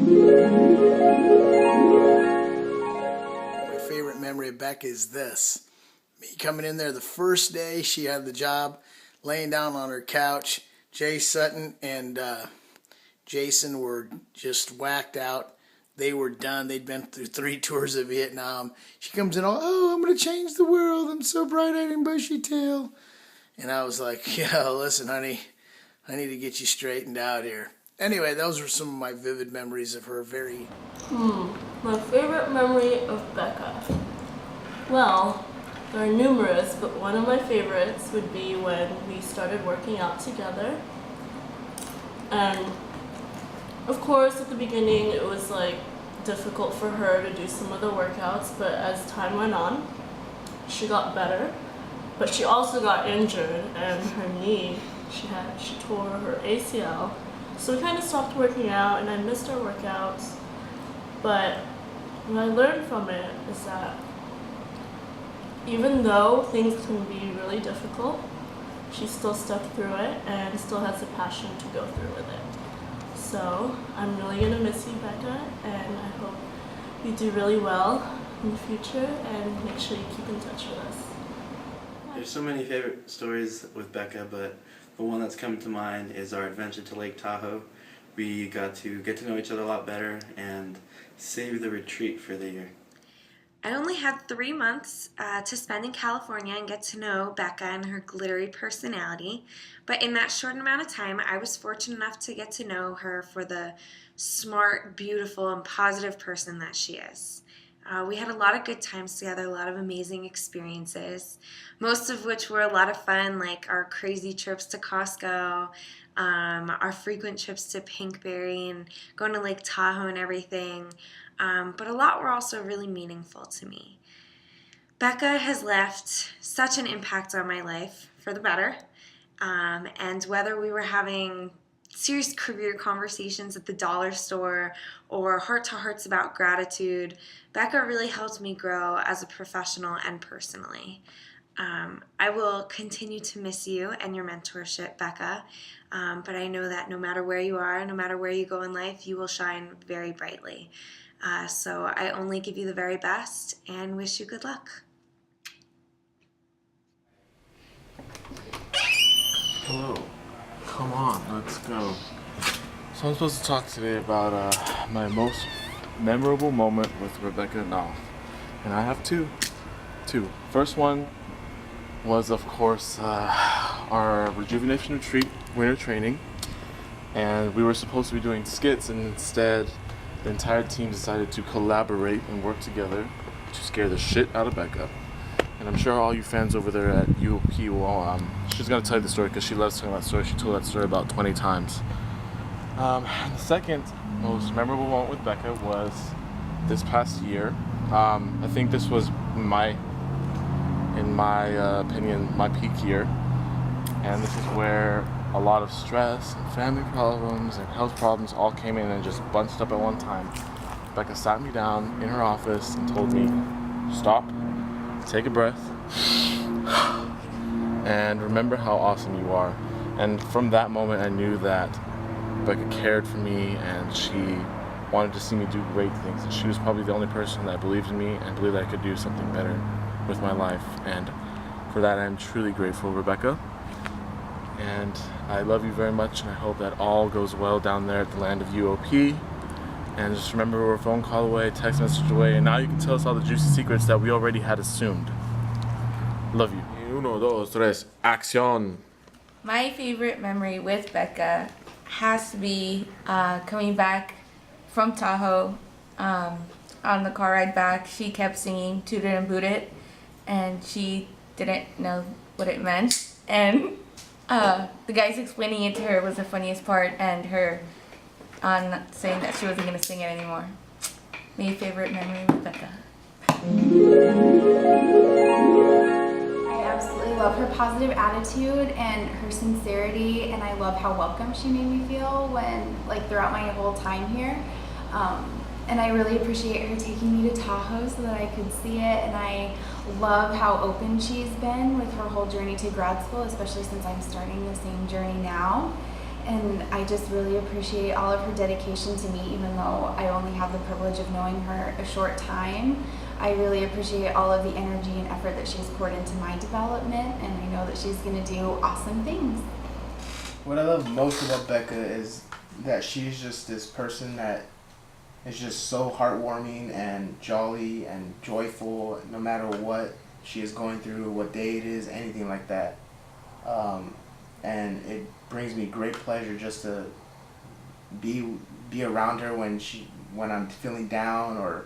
My favorite memory of Becca is this. Me coming in there the first day she had the job, laying down on her couch. Jay Sutton and Jason were just whacked out. They were done. They'd been through 3 tours of Vietnam. She comes in all, oh, I'm going to change the world. I'm so bright-eyed and bushy-tailed. And I was like, yeah, listen, honey, I need to get you straightened out here. Anyway, those were some of my vivid memories of her. My favorite memory of Becca. Well, there are numerous, but one of my favorites would be when we started working out together. And of course, at the beginning, it was like difficult for her to do some of the workouts, but as time went on, she got better. But she also got injured, and her knee, she tore her ACL. So we kind of stopped working out, and I missed our workouts. But what I learned from it is that even though things can be really difficult, she still stuck through it and still has the passion to go through with it. So I'm really gonna miss you, Becca, and I hope you do really well in the future, and make sure you keep in touch with us. There's so many favorite stories with Becca, but the one that's come to mind is our adventure to Lake Tahoe. We got to know each other a lot better and save the retreat for the year. I only had 3 months to spend in California and get to know Becca and her glittery personality, but in that short amount of time, I was fortunate enough to get to know her for the smart, beautiful, and positive person that she is. We had a lot of good times together, a lot of amazing experiences, most of which were a lot of fun, like our crazy trips to Costco, our frequent trips to Pinkberry and going to Lake Tahoe and everything. But a lot were also really meaningful to me. Becca has left such an impact on my life for the better. And whether we were having serious career conversations at the dollar store or heart-to-hearts about gratitude, Becca really helped me grow as a professional and personally. I will continue to miss you and your mentorship, Becca, but I know that no matter where you are, no matter where you go in life, you will shine very brightly. So I only give you the very best and wish you good luck. Hello. Come on, let's go. So I'm supposed to talk today about my most memorable moment with Becca Knopf. And I have two. First one was, of course, our rejuvenation retreat winter training. And we were supposed to be doing skits, and instead the entire team decided to collaborate and work together to scare the shit out of Becca. And I'm sure all you fans over there at UOP will, she's going to tell you the story because she loves telling that story. She told that story about 20 times. The second most memorable moment with Becca was this past year. I think this was in my opinion, my peak year. And this is where a lot of stress and family problems and health problems all came in and just bunched up at one time. Becca sat me down in her office and told me, stop, take a breath, and remember how awesome you are. And from that moment I knew that Becca cared for me and she wanted to see me do great things. And she was probably the only person that believed in me and believed I could do something better with my life. And for that I'm truly grateful, Rebecca. And I love you very much, and I hope that all goes well down there at the land of UOP. And just remember, we're a phone call away, text message away, and now you can tell us all the juicy secrets that we already had assumed. Love you. 1, 2, 3, acción. My favorite memory with Becca has to be coming back from Tahoe. On the car ride back, she kept singing Toot It and Boot It, and she didn't know what it meant. And the guys explaining it to her was the funniest part, and her saying that she wasn't going to sing it anymore. My favorite memory with Becca. I absolutely love her positive attitude and her sincerity, and I love how welcome she made me feel throughout my whole time here. And I really appreciate her taking me to Tahoe so that I could see it, and I love how open she's been with her whole journey to grad school, especially since I'm starting the same journey now. And I just really appreciate all of her dedication to me, even though I only have the privilege of knowing her a short time. I really appreciate all of the energy and effort that she's poured into my development, and I know that she's going to do awesome things. What I love most about Becca is that she's just this person that is just so heartwarming and jolly and joyful no matter what she is going through, what day it is, anything like that. And it brings me great pleasure just to be around her when I'm feeling down or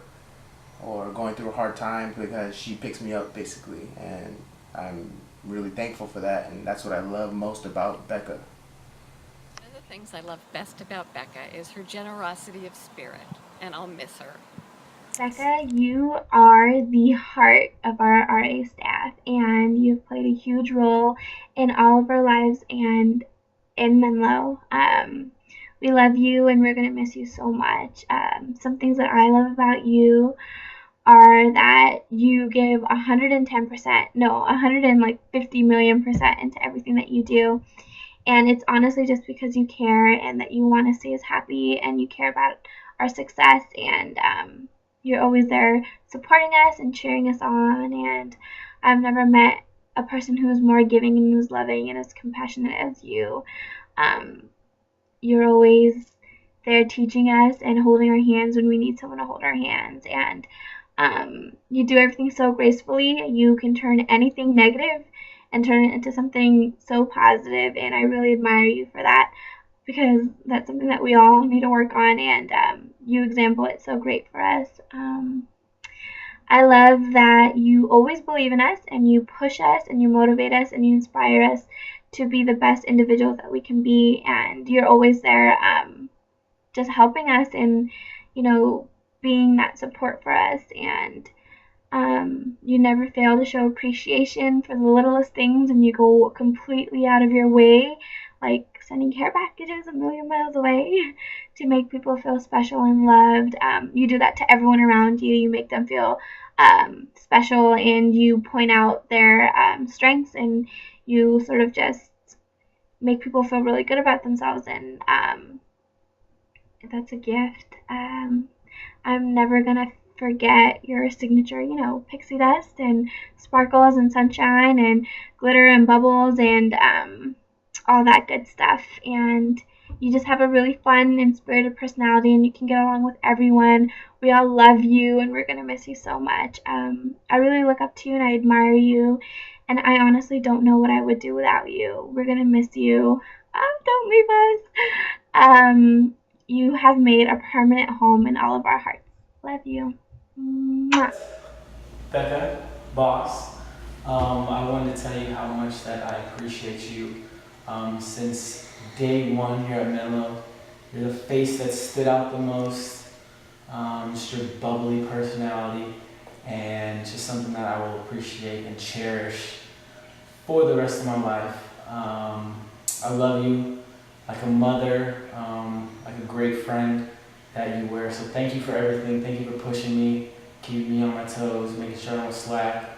going through a hard time, because she picks me up basically, and I'm really thankful for that, and that's what I love most about Becca. One of the things I love best about Becca is her generosity of spirit, and I'll miss her. Becca, you are the heart of our RA staff, and you've played a huge role in all of our lives and in Menlo. We love you, and we're going to miss you so much. Some things that I love about you are that you give 110%, no, 150 million% into everything that you do. And it's honestly just because you care and that you want to see us happy and you care about our success, and you're always there supporting us and cheering us on. And I've never met a person who is more giving and who's loving and as compassionate as you. You're always there teaching us and holding our hands when we need someone to hold our hands. And you do everything so gracefully. You can turn anything negative and turn it into something so positive, and I really admire you for that, because that's something that we all need to work on, and you example it so great for us. I love that you always believe in us, and you push us, and you motivate us, and you inspire us to be the best individuals that we can be, and you're always there just helping us and, being that support for us, and you never fail to show appreciation for the littlest things, and you go completely out of your way, like sending care packages a million miles away to make people feel special and loved. You do that to everyone around you. You make them feel special, and you point out their strengths, and you sort of just make people feel really good about themselves, and that's a gift. I'm never gonna forget your signature, pixie dust and sparkles and sunshine and glitter and bubbles and all that good stuff. And you just have a really fun and spirited personality, and you can get along with everyone. We all love you, and we're gonna miss you so much. I really look up to you, and I admire you, and I honestly don't know what I would do without you. We're gonna miss you. Don't leave us. You have made a permanent home in all of our hearts. Love you. Mwah. Becca, boss, I wanted to tell you how much that I appreciate you. Since day one here at Menlo, you're the face that stood out the most, just your bubbly personality, and just something that I will appreciate and cherish for the rest of my life. I love you like a mother, like a great friend that you were. So thank you for everything. Thank you for pushing me, keeping me on my toes, making sure I don't slack.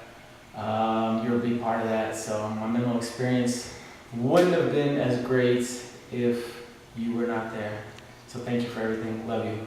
You're a big part of that. So my Menlo experience wouldn't have been as great if you were not there. So thank you for everything. Love you.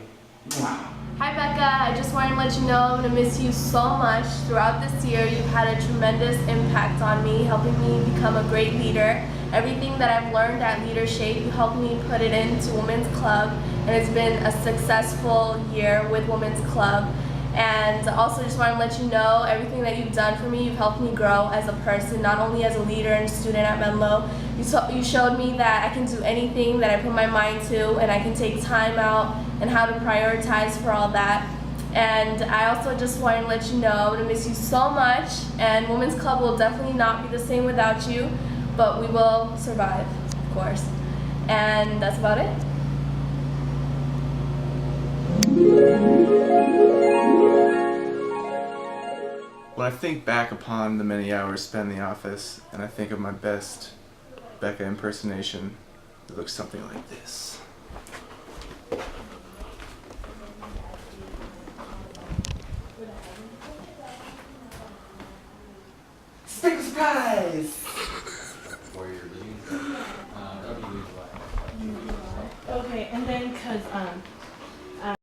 Mwah. Hi Becca, I just wanted to let you know I'm going to miss you so much. Throughout this year, you've had a tremendous impact on me, helping me become a great leader. Everything that I've learned at Leadership, you helped me put it into Women's Club, and it's been a successful year with Women's Club. And also just want to let you know everything that you've done for me. You've helped me grow as a person, not only as a leader and student at Menlo. You showed me that I can do anything that I put my mind to, and I can take time out and how to prioritize for all that. And I also just want to let you know I'm going to miss you so much, and Women's Club will definitely not be the same without you, but we will survive, of course. And that's about it. When I think back upon the many hours spent in the office, and I think of my best Becca impersonation, it looks something like this. Surprise! For your reviews, that'll be usual.